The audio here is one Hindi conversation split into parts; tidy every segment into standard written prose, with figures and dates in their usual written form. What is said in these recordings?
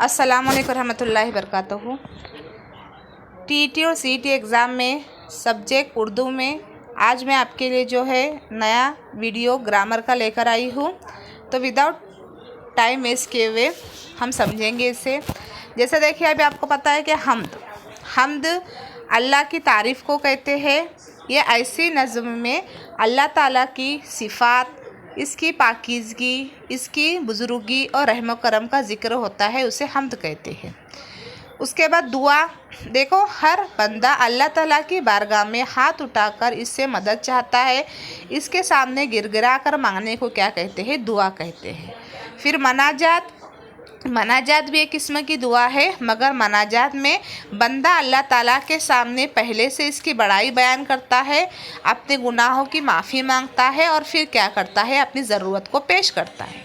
अस्सलाम वालेकुम रहमतुल्लाहि वबरकातुहू। टीईटी और सीईटी एग्ज़ाम में सब्जेक्ट उर्दू में आज मैं आपके लिए जो है नया वीडियो ग्रामर का लेकर आई हूँ। तो विदाउट टाइम वेस्ट किए हुए हम समझेंगे इसे। जैसे देखिए, अभी आपको पता है कि हम्द अल्लाह की तारीफ़ को कहते हैं। ये ऐसी नज़्म में अल्लाह ताला की सिफ़ात, इसकी पाकीज़गी, इसकी बुज़ुर्गी और रहम करम का ज़िक्र होता है, उसे हम्द कहते हैं। उसके बाद दुआ, देखो हर बंदा अल्लाह ताला की बारगाह में हाथ उठाकर इससे मदद चाहता है, इसके सामने गिड़गिड़ा कर मांगने को क्या कहते हैं? दुआ कहते हैं। फिर मनाजात भी एक किस्म की दुआ है, मगर मनाजात में बंदा अल्लाह ताला के सामने पहले से इसकी बड़ाई बयान करता है, अपने गुनाहों की माफ़ी मांगता है और फिर क्या करता है? अपनी ज़रूरत को पेश करता है।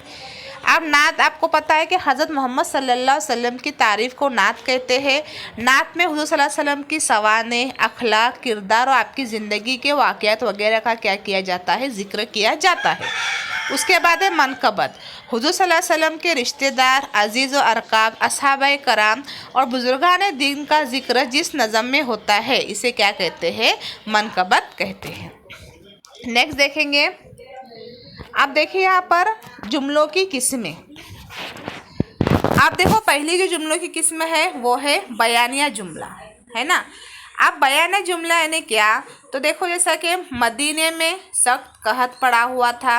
अब नात, आपको पता है कि हज़रत मोहम्मद सल्लल्लाहु अलैहि वसल्लम की तारीफ़ को नात कहते हैं। नात में हुज़ूर सल्लल्लाहु अलैहि वसल्लम की सवाने, अखलाक, किरदार और आपकी ज़िंदगी के वाक़यात वगैरह का क्या किया जाता है? ज़िक्र किया जाता है। उसके बाद है मनक़बत, हुज़ूर सल्लल्लाहु अलैहि वसल्लम के रिश्तेदार, अज़ीज़ व अरकाब, असहाबाए कराम और बुज़ुर्गान दीन का ज़िक्र जिस नज़म में होता है, इसे क्या कहते हैं? मनक़बत कहते हैं। नेक्स्ट देखेंगे, आप देखिए यहाँ पर जुमलों की किस्में। आप देखो, पहली जो जुमलों की किस्म है वो है बयानिया जुमला, है ना। अब बयानिया जुमला यानी क्या? तो देखो, जैसा कि मदीने में सख्त कहत पड़ा हुआ था,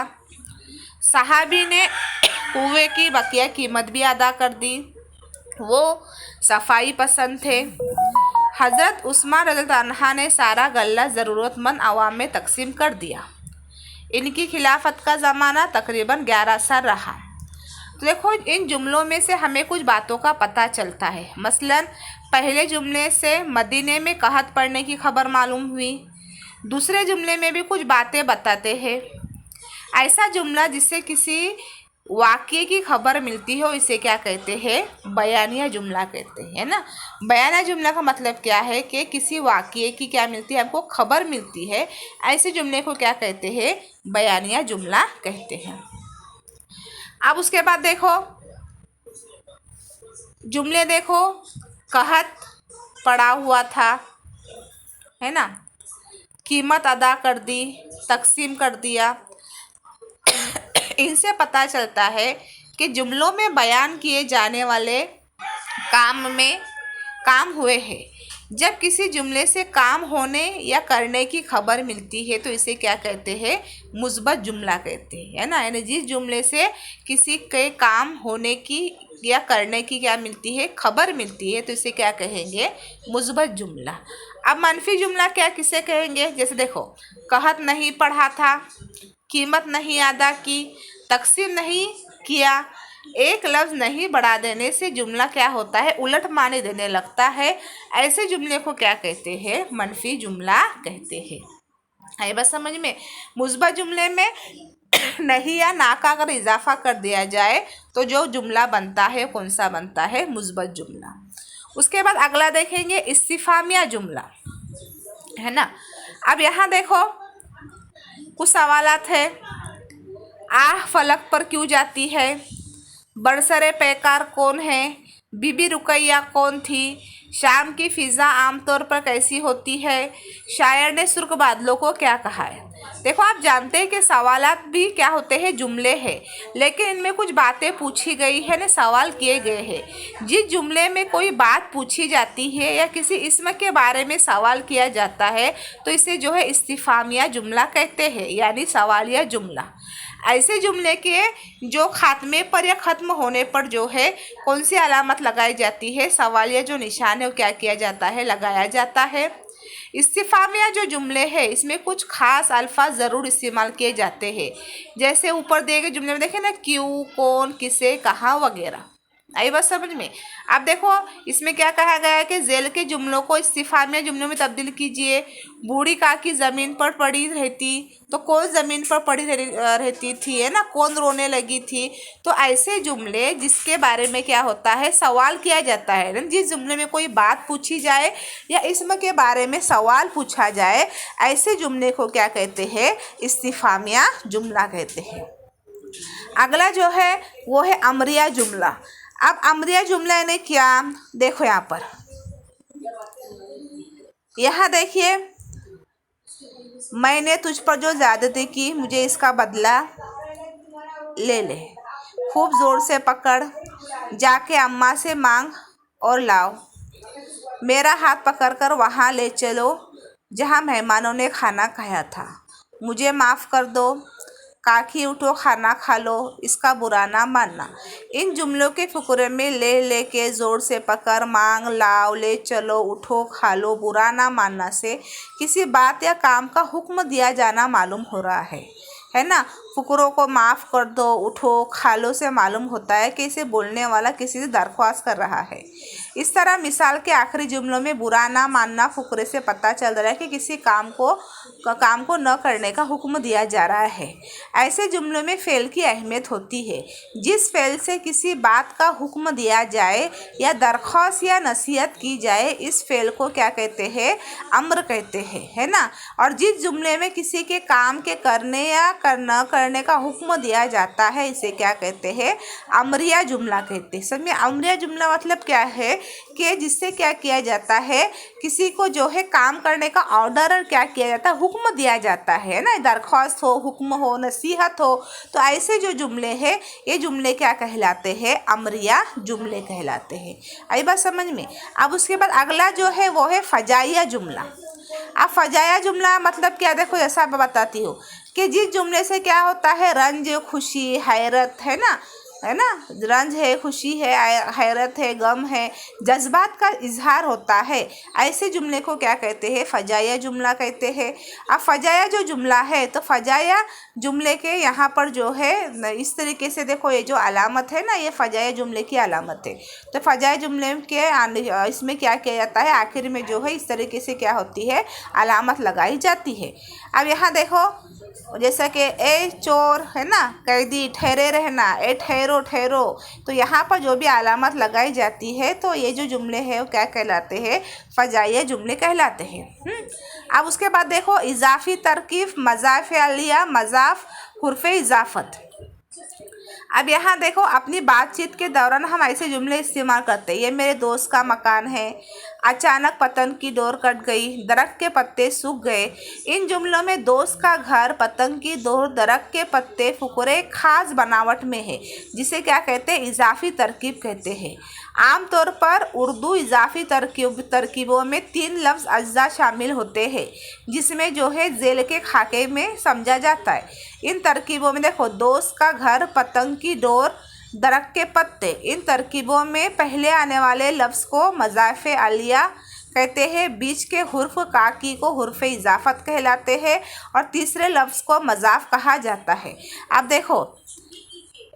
सहाबी ने कुएं की बकिया कीमत भी अदा कर दी, वो सफाई पसंद थे। हज़रत उस्मान रज़ियल्लाहु अन्हा ने सारा गल्ला ज़रूरतमंद आवाम में तकसीम कर दिया। इनकी खिलाफत का ज़माना तकरीबन 11 साल रहा। तो देखो, इन जुमलों में से हमें कुछ बातों का पता चलता है। मसलन पहले जुमले से मदीने में कहत पड़ने की खबर मालूम हुई। दूसरे जुमले में भी कुछ बातें बताते हैं। ऐसा जुमला जिससे किसी वाक़ये की खबर मिलती हो, इसे क्या कहते हैं? बयानिया जुमला कहते हैं, ना। बयानिया जुमला का मतलब क्या है कि किसी वाक़ये की क्या मिलती है? हमको खबर मिलती है। ऐसे जुमले को क्या कहते हैं? बयानिया जुमला कहते हैं। अब उसके बाद देखो, जुमले देखो, कहत पड़ा हुआ था, है ना, कीमत अदा कर दी, तकसीम कर दिया। इनसे पता चलता है कि जुमलों में बयान किए जाने वाले काम हुए हैं। जब किसी जुमले से काम होने या करने की खबर मिलती है तो इसे क्या कहते हैं? मुस्बत जुमला कहते हैं, है ना। यानी जिस जुमले से किसी के काम होने की या करने की क्या मिलती है? खबर मिलती है, तो इसे क्या कहेंगे? मुस्बत जुमला। अब मनफी जुमला क्या किसे कहेंगे? जैसे देखो, कहत नहीं पढ़ा था, कीमत नहीं अदा की, तकसीम नहीं किया, एक लफ्ज़ नहीं बढ़ा देने से जुमला क्या होता है? उलट माने देने लगता है। ऐसे जुमले को क्या कहते हैं? मनफी जुमला कहते हैं। है बस समझ में। मुस्बत जुमले में नहीं या ना का अगर इजाफा कर दिया जाए तो जो जुमला बनता है, कौन सा बनता है? मुस्बत जुमला। उसके बाद अगला देखेंगे इस्तिफामिया जुमला, है ना। अब यहाँ देखो, कुछ सवालात है। आह फलक पर क्यों जाती है? बरसरे पैकार कौन है? बीबी रुकैया कौन थी? शाम की फ़िज़ा आमतौर पर कैसी होती है? शायर ने सुर्ख बादलों को क्या कहा है? देखो, आप जानते हैं कि सवालात भी क्या होते हैं? जुमले हैं, लेकिन इनमें कुछ बातें पूछी गई है ना, सवाल किए गए हैं। जिस जुमले में कोई बात पूछी जाती है या किसी इस्म के बारे में सवाल किया जाता है तो इसे जो है इस्तिफामिया जुमला कहते हैं, यानी सवालिया जुमला। ऐसे जुमले के जो खात्मे पर या ख़त्म होने पर जो है कौन सी अलामत लगाई जाती है? सवालिया जो निशान है वो क्या किया जाता है? लगाया जाता है। इस्तिफामिया जो जुमले हैं, इसमें कुछ खास अल्फाज ज़रूर इस्तेमाल किए जाते हैं। जैसे ऊपर दिए गए जुमले में देखें ना, क्यों, कौन, किसे, कहाँ वगैरह। आई बात समझ में। अब देखो, इसमें क्या कहा गया है कि झेल के जुमलों को इस्तिफामिया जुमलों में तब्दील कीजिए। बूढ़ी काकी ज़मीन पर पड़ी रहती, तो कौन ज़मीन पर पड़ी रहती थी, है ना, कौन रोने लगी थी। तो ऐसे जुमले जिसके बारे में क्या होता है? सवाल किया जाता है ना। जिस जुमले में कोई बात पूछी जाए या इसम के बारे में सवाल पूछा जाए, ऐसे जुमले को क्या कहते हैं? इस्तिफामिया जुमला कहते हैं। अगला जो है वो है अमरिया जुमला। अब अमरिया जुमला ने क्या, देखो यहाँ पर, यहाँ देखिए, मैंने तुझ पर जो ज्यादती की मुझे इसका बदला ले ले, खूब जोर से पकड़, जाके अम्मा से मांग और लाओ, मेरा हाथ पकड़कर वहाँ ले चलो जहाँ मेहमानों ने खाना खाया था, मुझे माफ़ कर दो, काकी उठो खाना खा लो, इसका बुरा ना मानना। इन जुमलों के फुकरे में ले के, ज़ोर से पकड़, मांग, लाओ, ले चलो, उठो खा लो, बुरा ना मानना से किसी बात या काम का हुक्म दिया जाना मालूम हो रहा है ना। फुकरों को माफ़ कर दो, उठो खा लो से मालूम होता है कि इसे बोलने वाला किसी से दरख्वास्त कर रहा है। इस तरह मिसाल के आखिरी जुमलों में बुरा ना मानना फुकरे से पता चल रहा है कि किसी काम को न करने का हुक्म दिया जा रहा है। ऐसे जुमलों में फ़ेल की अहमियत होती है। जिस फ़ेल से किसी बात का हुक्म दिया जाए या दरख्वास्त या नसीहत की जाए, इस फ़ेल को क्या कहते हैं, अम्र कहते हैं, है ना। और जिस जुमले में किसी के काम के करने या न करने का हुक्म दिया जाता है, इसे क्या कहते हैं, अमरिया जुमला कहते हैं। समझे, अमरिया जुमला मतलब क्या है कि जिससे क्या किया जाता है, किसी को जो है काम करने का ऑर्डर क्या किया जाता है, हुक्म दिया जाता है ना, दरख्वास्त हो, हुक्म हो, नसीहत हो। तो ऐसे जो जुमले हैं, ये जुमले क्या कहलाते हैं, अमरिया जुमले कहलाते हैं। आई बात समझ में। अब उसके बाद अगला जो है वो है फजाइया जुमला। अब फजाइया जुमला मतलब क्या, देखो ऐसा बताती हूँ कि जिस जुमले से क्या होता है, रंज, खुशी, हैरत, है ना, रंज है, खुशी है, हैरत है, गम है, जज्बात का इजहार होता है, ऐसे जुमले को क्या कहते हैं, फजाइया जुमला कहते हैं। अब फजाइया जो जुमला है, तो फजाइया जुमले के यहाँ पर जो है इस तरीके से देखो, ये जो अलामत है ना, ये फजाइया जुमले की अलामत है। तो फजाइया जुमले के इसमें क्या किया जाता है, आखिर में जो है इस तरीके से क्या होती है, अलामत लगाई जाती है। अब यहाँ देखो, जैसा कि ए चोर, है ना, कैदी, ठहरे रहना, ए ठहरो ठहरो, तो यहाँ पर जो भी अलामत लगाई जाती है, तो ये जो जुमले हैं वो क्या कहलाते हैं, फजाइया जुमले कहलाते हैं। अब उसके बाद देखो, इजाफी तरकीब, मज़ाफ़ अलिया, मज़ाफ़, हुर्फ़ इजाफ़त। अब यहाँ देखो, अपनी बातचीत के दौरान हम ऐसे जुमले इस्तेमाल करते हैं। ये मेरे दोस्त का मकान है, अचानक पतंग की डोर कट गई, दरख्त के पत्ते सूख गए। इन जुमलों में दोस्त का घर, पतंग की डोर, दरख्त के पत्ते, फुकरे खास बनावट में है, जिसे क्या कहते हैं, इजाफी तरकीब कहते हैं। आमतौर पर उर्दू इजाफी तरकीबों में 3 लफ्ज़ अज्जा शामिल होते हैं, जिसमें जो है जेल के खाके में समझा जाता है। इन तरकीबों में देखो, दोस्त का घर, पतंग की डोर, दरख्त के पत्ते, इन तरकीबों में पहले आने वाले लफ्ज़ को मज़ाफ़ अलिया कहते हैं, बीच के हुर्फ काकी को हुर्फ इजाफत कहलाते हैं, और तीसरे लफ्ज़ को मज़ाफ़ कहा जाता है। अब देखो,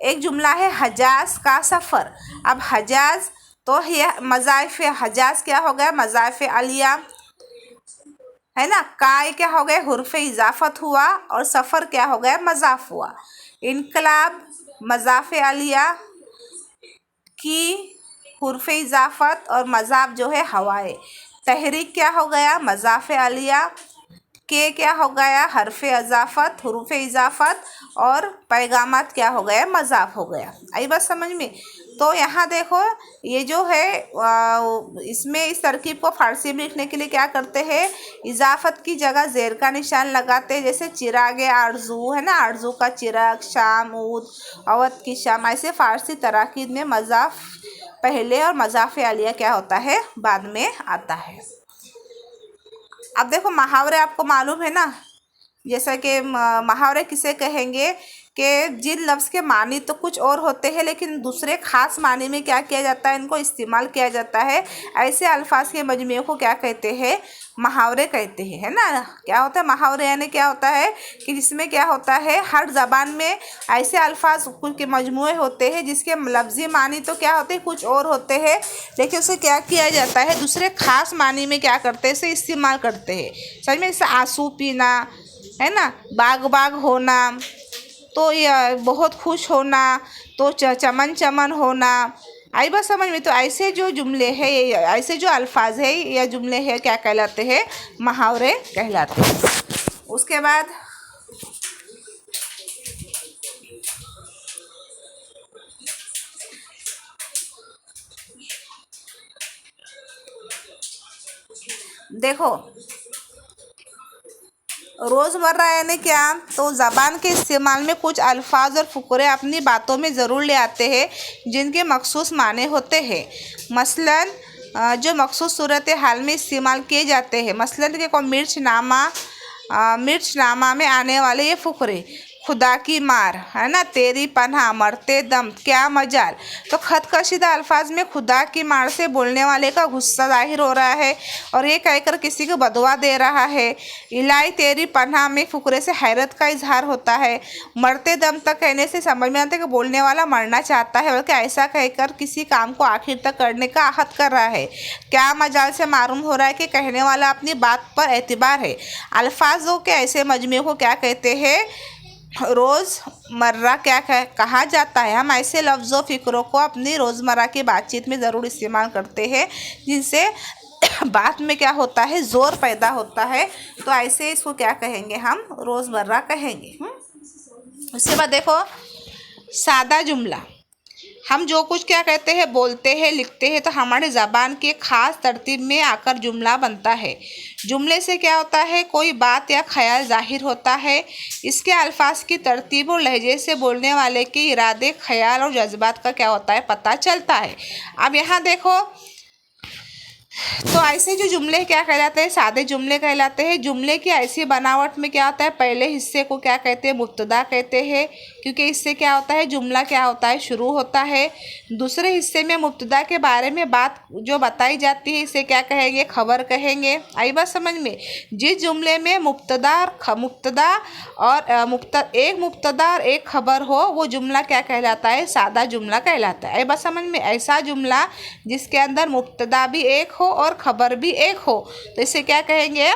एक जुमला है हजाज का सफ़र। अब हजाज तो यह मज़ाफ़ हजाज क्या हो गया, मज़ाफ़ अलिया, है ना। काय क्या हो गया, हुर्फ इजाफत हुआ, और सफ़र क्या हो गया, मज़ाफ़ हुआ। इनकलाब, मज़ाफ़ अलिया की हुर्फ इजाफत, और मज़ाफ़ जो है हवाए। तहरीक क्या हो गया, मज़ाफ़ अलिया, के क्या हो गया, हरफ इजाफत, हुरूफ इजाफत, और पैगामात क्या हो गया, मज़ाफ़ हो गया। आई बात समझ में। तो यहाँ देखो, ये जो है इसमें इस तरकीब को फ़ारसी में लिखने के लिए क्या करते हैं, इजाफत की जगह ज़ेर का निशान लगाते हैं। जैसे चिराग आरजू, है ना, आरजू का चिराग, शाम, ऊद, अवध की शाम। ऐसे फ़ारसी तराकीब में मज़ाफ़ पहले और मज़ाफ़ अलिया क्या होता है, बाद में आता है। अब देखो, मुहावरे आपको मालूम है ना, जैसा कि मुहावरे किसे कहेंगे कि जिन लफ्ज़ के मानी तो कुछ और होते हैं, लेकिन दूसरे ख़ास मानी में क्या किया जाता है, इनको इस्तेमाल किया जाता है। ऐसे अल्फाज के मजमूए को क्या कहते हैं, मुहावरे कहते हैं, है ना। क्या होता है मुहावरे, यानी क्या होता है कि जिसमें क्या होता है, हर ज़बान में ऐसे अल्फाज के मजमूए होते हैं जिसके लफ्ज़ी मानी तो क्या होते हैं, कुछ और होते हैं, लेकिन उसे क्या किया जाता है, दूसरे ख़ास मानी में क्या करते हैं, इसे इस्तेमाल करते हैं। समझ में, जैसे आंसू पीना, है ना, बाग बाग होना, तो यह बहुत खुश होना, तो चमन चमन होना। आई बात समझ में। तो ऐसे जो जुमले हैं, ऐसे जो अल्फाज है या जुमले हैं, क्या कहलाते हैं, मुहावरे कहलाते हैं। उसके बाद देखो, रोज़मर्रा यानी क्या, तो ज़बान के इस्तेमाल में कुछ अल्फाज और फ़ुकरे अपनी बातों में ज़रूर ले आते हैं जिनके मखसूस माने होते हैं। मसलन जो मखसूस सूरत हाल में इस्तेमाल किए जाते हैं, मसलन देखो मिर्च नामा में आने वाले ये फ़ुकरे, खुदा की मार, है ना, तेरी पनाह, मरते दम, क्या मजाल। तो खत कशीदा अल्फाज में खुदा की मार से बोलने वाले का गुस्सा जाहिर हो रहा है और ये कहकर किसी को बदुआ दे रहा है। इलाही तेरी पनाह में फुकरे से हैरत का इजहार होता है। मरते दम तक कहने से समझ में आता है कि बोलने वाला मरना चाहता है, बल्कि ऐसा कहकर किसी काम को आखिर तक करने का आहत कर रहा है। क्या मजाल से मालूम हो रहा है कि कहने वाला अपनी बात पर एतबार है। अल्फाजों के ऐसे मजमे को क्या कहते हैं, रोज़मर्रा क्या कहा जाता है। हम ऐसे लफ्ज़ों फ़िक्रों को अपनी रोज़मर्रा की बातचीत में ज़रूर इस्तेमाल करते हैं जिनसे बात में क्या होता है, ज़ोर पैदा होता है। तो ऐसे इसको क्या कहेंगे, हम रोज़मर्रा कहेंगे। उसके बाद देखो, सादा जुमला। हम जो कुछ क्या कहते हैं, बोलते हैं, लिखते हैं, तो हमारे ज़बान की ख़ास तरतीब में आकर जुमला बनता है। जुमले से क्या होता है, कोई बात या ख्याल जाहिर होता है। इसके अल्फाज की तरतीब और लहजे से बोलने वाले के इरादे, ख्याल और जज्बात का क्या होता है, पता चलता है। अब यहाँ देखो, तो ऐसे जो जुमले क्या कहलाते हैं, सादे जुमले कहलाते हैं। जुमले की ऐसी बनावट में क्या होता है, पहले हिस्से को क्या कहते हैं, मुब्तदा कहते हैं, क्योंकि इससे क्या होता है, जुमला क्या होता है, शुरू होता है। दूसरे हिस्से में मुब्तदा के बारे में बात जो बताई जाती है, इसे क्या कहेंगे, खबर कहेंगे। आई बात समझ में। जिस जुमले में एक मुब्तदा और एक खबर हो, वो जुमला क्या कहलाता है, सादा जुमला कहलाता है। आई बात समझ में। ऐसा जुमला जिसके अंदर मुब्तदा भी एक हो और खबर भी एक हो, तो इसे क्या कहेंगे,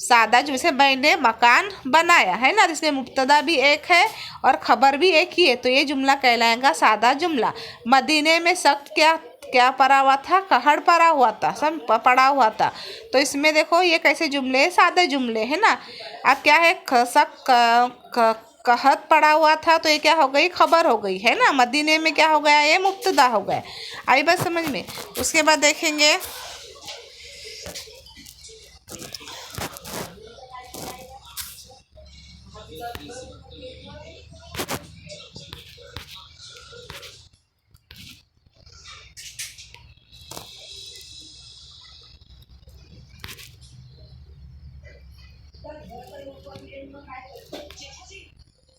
सादा। जैसे मैंने मकान बनाया, है ना, इसमें मुब्तदा भी एक है और खबर भी एक ही है, तो ये जुमला कहलाएगा सादा जुमला। मदीने में सख्त क्या पड़ा हुआ था, कहड़ पड़ा हुआ था, सब पड़ा हुआ था। तो इसमें देखो ये कैसे जुमले हैं, सादे जुमले, है ना। अब क्या है, कहत पड़ा हुआ था, तो ये क्या हो गई, खबर हो गई, है ना। मदीने में क्या हो गया, ये मुब्तदा हो गया। आई बात समझ में। उसके बाद देखेंगे,